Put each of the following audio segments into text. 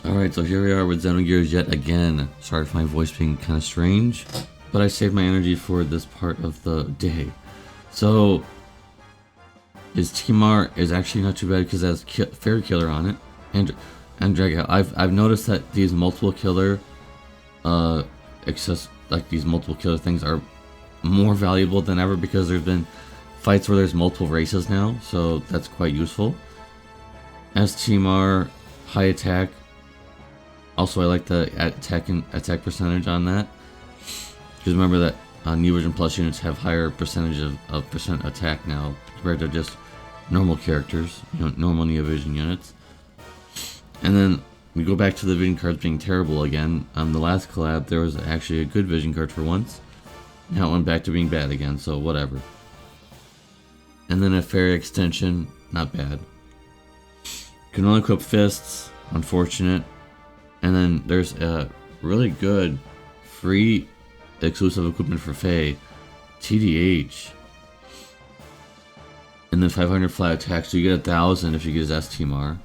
Alright, so here we are with Xenogears yet again. Sorry for my voice being kind of strange, but I saved my energy for this part of the day. So, his Timar is actually not too bad because it has Fairy Killer on it, and Drag. I've noticed that these multiple killer, these multiple killer things are more valuable than ever because there's been fights where there's multiple races now, so that's quite useful. As Timar, high attack. Also, I like the attack percentage on that. Because remember that New Version Plus units have higher percentage of percent attack now compared to just normal characters, normal Neo Vision units. And then we go back to the vision cards being terrible again. The last collab, there was actually a good vision card for once. Now it went back to being bad again, so whatever. And then a fairy extension, not bad. Can only equip fists, unfortunate. And then there's a really good free exclusive equipment for Faye, TDH. And then 500 flat attack, so you get 1,000 if you get his S-Timar.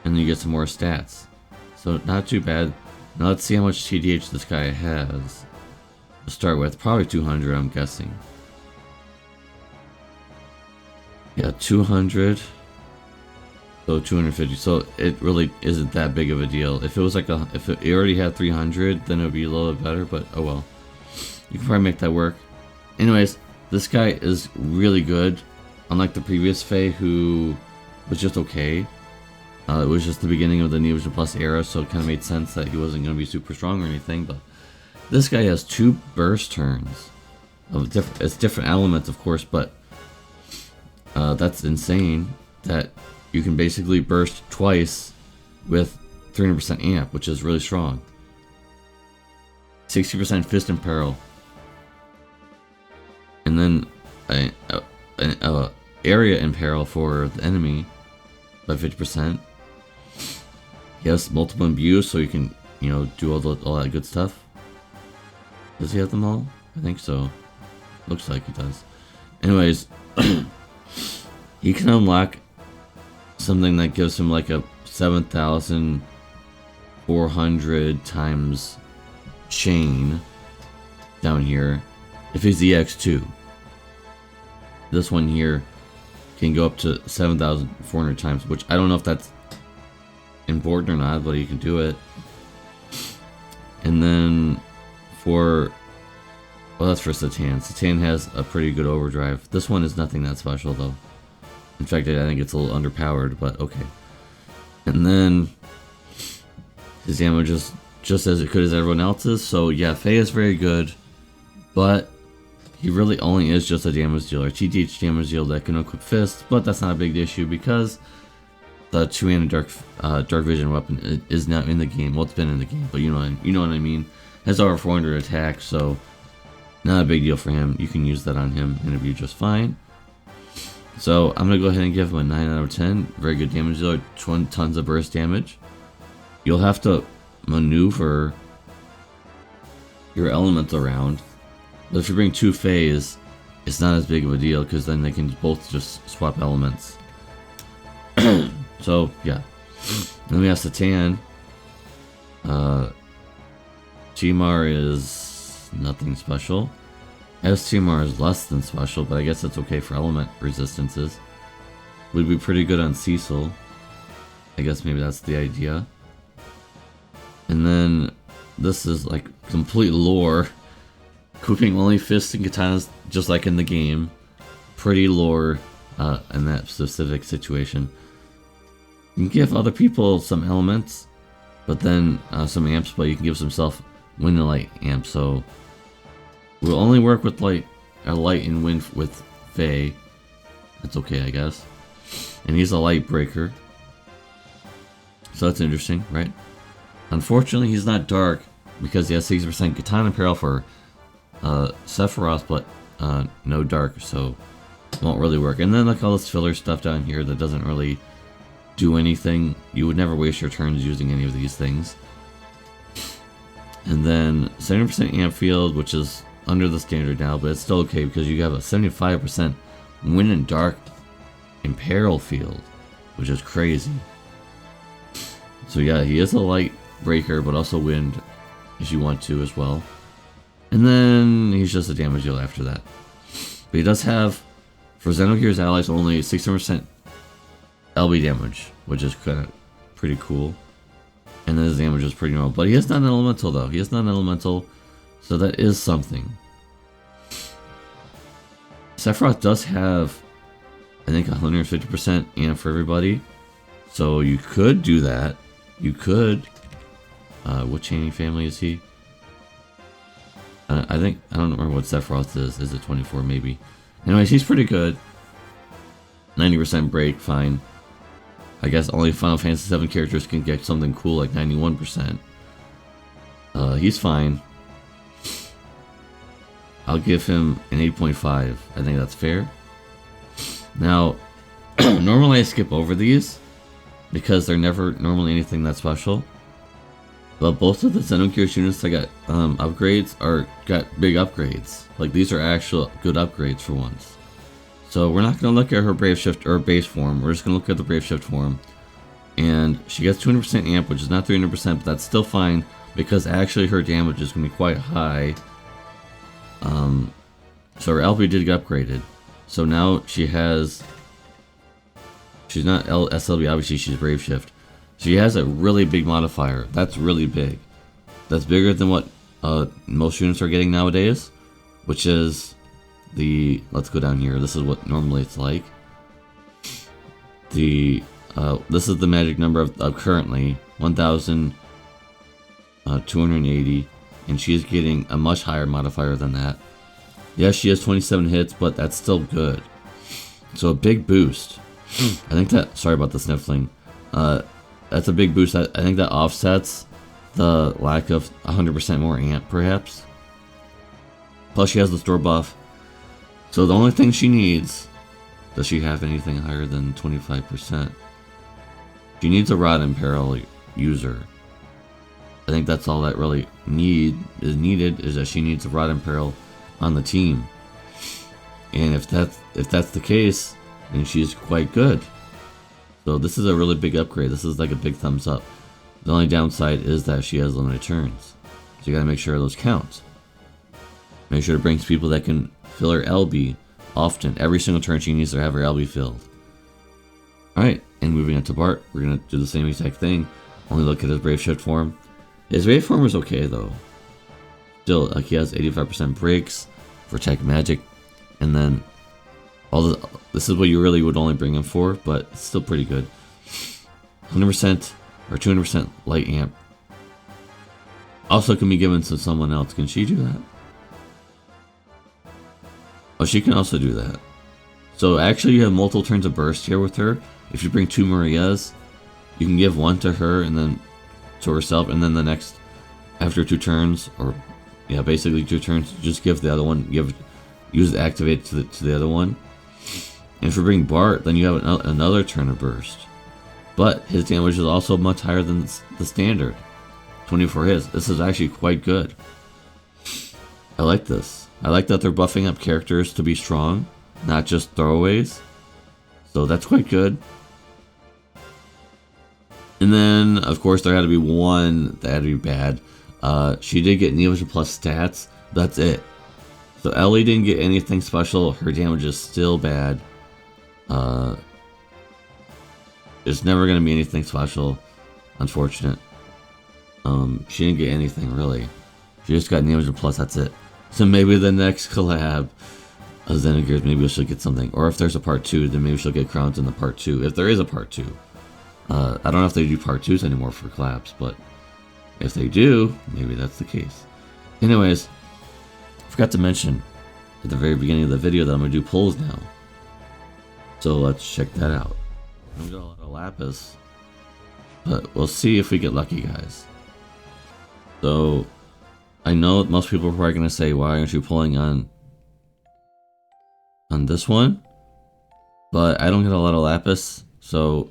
And then you get some more stats. So not too bad. Now let's see how much TDH this guy has. To start with, probably 200 I'm guessing. Yeah, 200. So 250. So it really isn't that big of a deal. If it was like if it already had 300, then it would be a little bit better. But oh well, you can probably make that work. Anyways, this guy is really good. Unlike the previous Fae, who was just okay. It was just the beginning of the Neo Vision Plus era, so it kind of made sense that he wasn't going to be super strong or anything. But this guy has 2 burst turns. It's different elements, of course, but that's insane. That you can basically burst twice with 300% amp, which is really strong. 60% fist in peril. And then area in peril for the enemy by 50%. He has multiple imbues, so you can, do all that good stuff. Does he have them all? I think so. Looks like he does. Anyways, he can unlock something that gives him like a 7,400 times chain down here if he's EX2. This one here can go up to 7,400 times, which I don't know if that's important or not, but you can do it. And then that's for Citan. Citan has a pretty good overdrive. This one is nothing that special though. In fact, I think it's a little underpowered, but okay. And then his damage is just as good as everyone else's. So yeah, Faye is very good, but he really only is just a damage dealer. TDH damage dealer that can equip fists, but that's not a big issue because the 2-handed dark vision weapon is not in the game. Well, it's been in the game, but you know what I mean. Has over 400 attack, so not a big deal for him. You can use that on him and it'll be just fine. So I'm gonna go ahead and give him a 9 out of 10. Very good damage dealer, tons of burst damage. You'll have to maneuver your elements around, but if you bring 2 Fays, it's not as big of a deal because then they can both just swap elements. So yeah. Then we have Citan. Timar is nothing special. S-Timar is less than special, but I guess it's okay for element resistances. Would be pretty good on Cecil. I guess maybe that's the idea. And then this is like complete lore. Equipping only fists and katanas just like in the game. Pretty lore in that specific situation. You can give other people some elements, but then some amps, but you can give himself wind and light amp, so we'll only work with light and wind with Faye. That's okay, I guess. And he's a light breaker, so that's interesting, right? Unfortunately, he's not dark because he has 60% katana peril for Sephiroth, but no dark, so it won't really work. And then like all this filler stuff down here that doesn't really do anything. You would never waste your turns using any of these things. And then 70% amp field, which is under the standard now, but it's still okay because you have a 75% wind and dark imperil field, which is crazy. So yeah, he is a light breaker, but also wind if you want to as well. And then he's just a damage deal after that. But he does have, for Xenogears allies, only 16% LB damage, which is kind of pretty cool. And then his damage is pretty normal. But he is not an elemental though. He is not an elemental, so that is something. Sephiroth does have, I think, 150% amp for everybody. So you could do that. You could. What chaining family is he? I don't remember what Sephiroth is. Is it 24 maybe? Anyways, he's pretty good. 90% break, fine. I guess only Final Fantasy VII characters can get something cool like 91%. He's fine. I'll give him an 8.5. I think that's fair. Now, normally I skip over these because they're never normally anything that special. But both of the Xenogears units that got upgrades got big upgrades. Like, these are actual good upgrades for once. So we're not going to look at her Brave Shift or base form. We're just going to look at the Brave Shift form. And she gets 200% amp, which is not 300%, but that's still fine because actually her damage is going to be quite high. So her LP did get upgraded. So now she has... She's not SLB, obviously she's Brave Shift. She has a really big modifier. That's really big. That's bigger than what most units are getting nowadays, which is the... Let's go down here. This is what normally it's like. This is the magic number of currently 1,280, and she's getting a much higher modifier than that. Yes, she has 27 hits, but that's still good. So a big boost. I think that... Sorry about the sniffling. That's a big boost. I think that offsets the lack of 100% more amp, perhaps. Plus, she has the store buff. So the only thing she needs... Does she have anything higher than 25%? She needs a Rod Imperil user. I think that's all that really needed is that she needs a Rod Imperil on the team. And if that's the case, then she's quite good. So this is a really big upgrade. This is like a big thumbs up. The only downside is that she has limited turns. So you gotta make sure those count. Make sure to bring people that can fill her LB often. Every single turn she needs to have her LB filled. Alright, and moving on to Bart, we're gonna do the same exact thing. Only look at his Brave Shift form. His Brave form is okay though. Still, like, he has 85% breaks for Tech Magic, and then this is what you really would only bring him for, but it's still pretty good. 100% or 200% light amp. Also can be given to someone else. Can she do that? Oh, she can also do that. So actually you have multiple turns of burst here with her. If you bring 2 Marias, you can give one to her and then to herself, and then the next, after 2 turns, or yeah, basically 2 turns, just give the other one, use the activate to the other one. And if you bring Bart, then you have another turn of burst. But his damage is also much higher than the standard. 24 hits. This is actually quite good. I like this. I like that they're buffing up characters to be strong, not just throwaways. So that's quite good. And then, of course, there had to be one that had to be bad. She did get Neovision Plus stats. That's it. So Ellie didn't get anything special. Her damage is still bad. It's never going to be anything special. Unfortunate. She didn't get anything, really. She just got Neovision Plus, that's it. So maybe the next collab of Xenogears, maybe she'll get something. Or if there's a part 2, then maybe she'll get crowns in the part 2. If there is a part 2. I don't know if they do part 2s anymore for collabs, but if they do, maybe that's the case. Anyways, I forgot to mention at the very beginning of the video that I'm going to do polls now. So let's check that out. I'm going to got a lot of Lapis, but we'll see if we get lucky, guys. So I know most people are probably going to say, why aren't you pulling on this one? But I don't get a lot of Lapis, so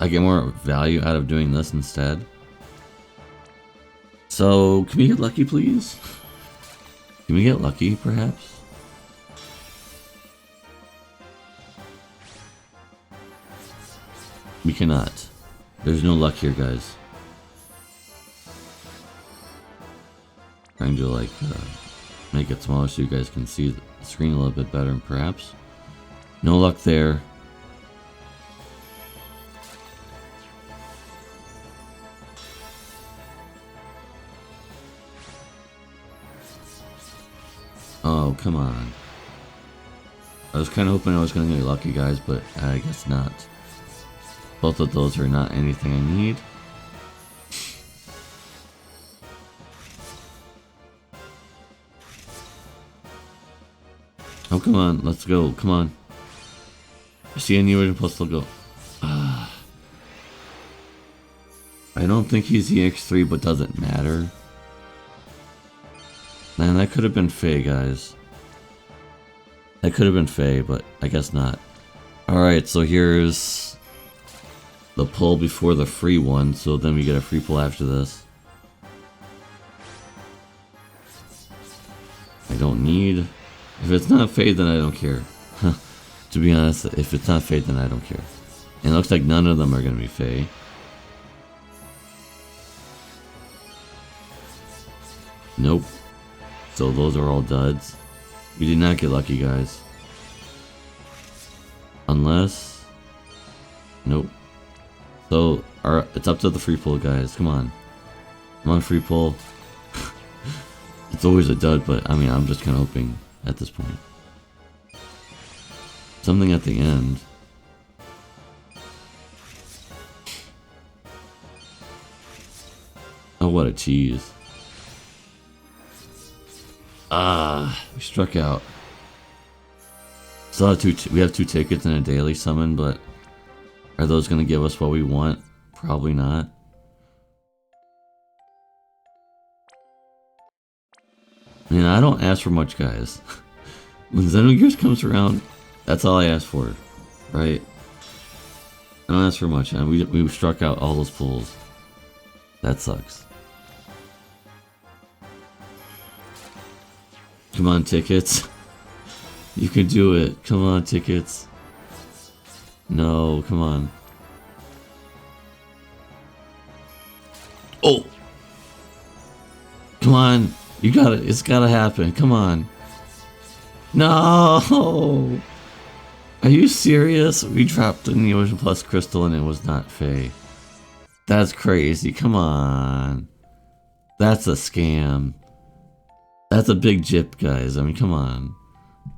I get more value out of doing this instead. So, can we get lucky, please? Can we get lucky, perhaps? We cannot. There's no luck here, guys. Trying to like make it smaller so you guys can see the screen a little bit better, perhaps. No luck there. Oh, come on. I was kind of hoping I was going to get lucky, guys, but I guess not. Both of those are not anything I need. Oh, come on. Let's go. Come on. I see a new plus they'll go. I don't think he's EX3, but doesn't matter. Man, that could have been Faye, guys. That could have been Faye, but I guess not. Alright, so here's the pull before the free one, so then we get a free pull after this. I don't need... If it's not Faye, then I don't care. To be honest, if it's not Faye, then I don't care. And it looks like none of them are going to be Faye. Nope. So those are all duds. We did not get lucky, guys. Unless... Nope. So, it's up to the free pull, guys. Come on. Come on, free pull. It's always a dud, but I mean, I'm just kind of hoping at this point. Something at the end. Oh, what a tease. We struck out. Still have we have 2 tickets and a daily summon, but are those going to give us what we want? Probably not. I mean, I don't ask for much, guys. When Xenogears comes around, that's all I ask for, right? I don't ask for much, and we struck out all those pulls. That sucks. Come on, tickets. You can do it. Come on, tickets. No, come on. Oh! Come on. You got it. It's gotta happen. Come on. No! Are you serious? We dropped the Neogen Plus Crystal and it was not Faye. That's crazy. Come on. That's a scam. That's a big jip, guys. I mean, come on.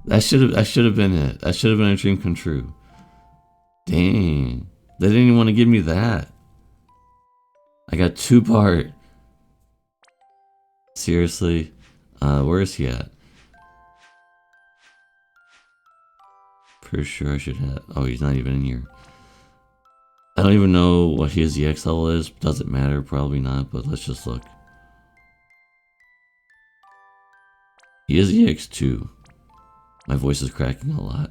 That should have been it. That should have been a dream come true. Dang. They didn't even want to give me that. I got 2-part. Seriously? Where is he at? Pretty sure I should have... Oh, he's not even in here. I don't even know what his EX level is. Doesn't matter. Probably not, but let's just look. He is EX2. My voice is cracking a lot.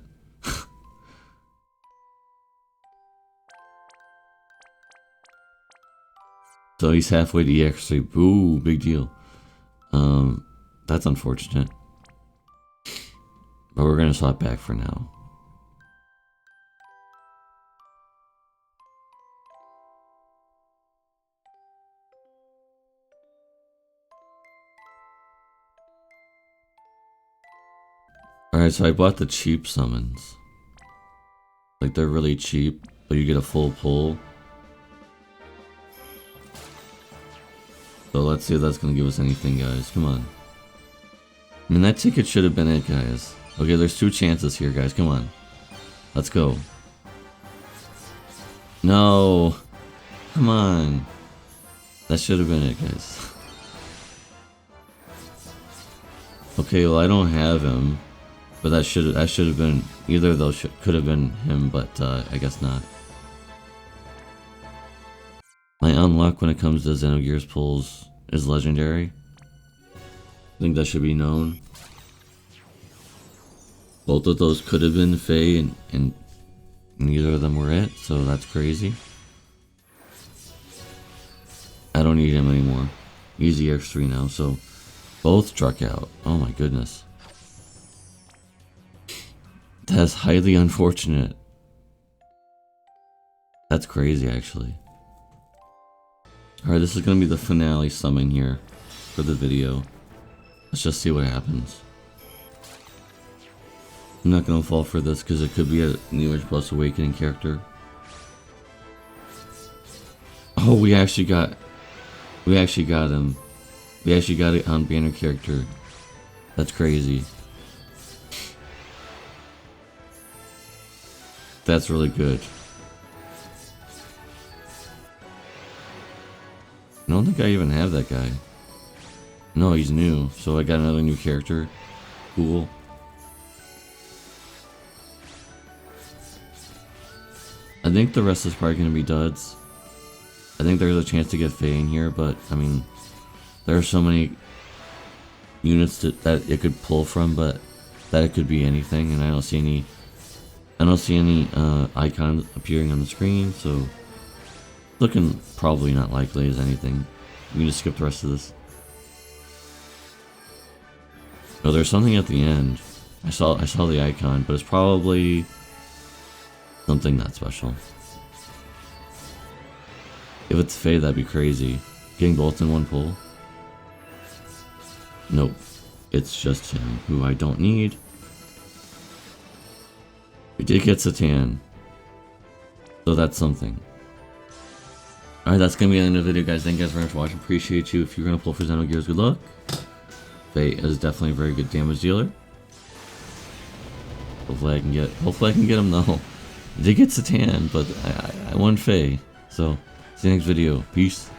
So he's halfway to EX3. Boo, big deal. That's unfortunate. But we're gonna swap back for now. Alright, so I bought the cheap summons. Like, they're really cheap, but you get a full pull. So let's see if that's gonna give us anything, guys. Come on. I mean, that ticket should have been it, guys. Okay, there's 2 chances here, guys. Come on. Let's go. No. Come on. That should have been it, guys. Okay, well, I don't have him. But that should have been... Either of those could have been him, but I guess not. My unluck when it comes to Xenogears pulls is legendary. I think that should be known. Both of those could have been Faye, and neither of them were it, so that's crazy. I don't need him anymore. He's EX3 now, so both struck out. Oh my goodness. That's highly unfortunate. That's crazy, actually. Alright, this is gonna be the finale summon here for the video. Let's just see what happens. I'm not gonna fall for this because it could be a New Age Plus Awakening character. Oh, we actually got him. We actually got it on banner character. That's crazy. That's really good. I don't think I even have that guy. No, he's new, so I got another new character. Cool. I think the rest is probably going to be duds. I think there's a chance to get Faye in here, but I mean, there are so many units that it could pull from, but that it could be anything, and I don't see any icons appearing on the screen, so looking probably not likely as anything. We can just skip the rest of this. Oh, there's something at the end. I saw the icon, but it's probably something not special. If it's Faye, that'd be crazy. Getting both in one pull. Nope. It's just him, who I don't need. We did get Citan. So that's something. Alright, that's gonna be the end of the video, guys. Thank you guys very much for watching. Appreciate you. If you're gonna pull for Xenogears, good luck. Faye is definitely a very good damage dealer. Hopefully I can get him though. I did get Citan, but I won Faye. So, see you next video. Peace.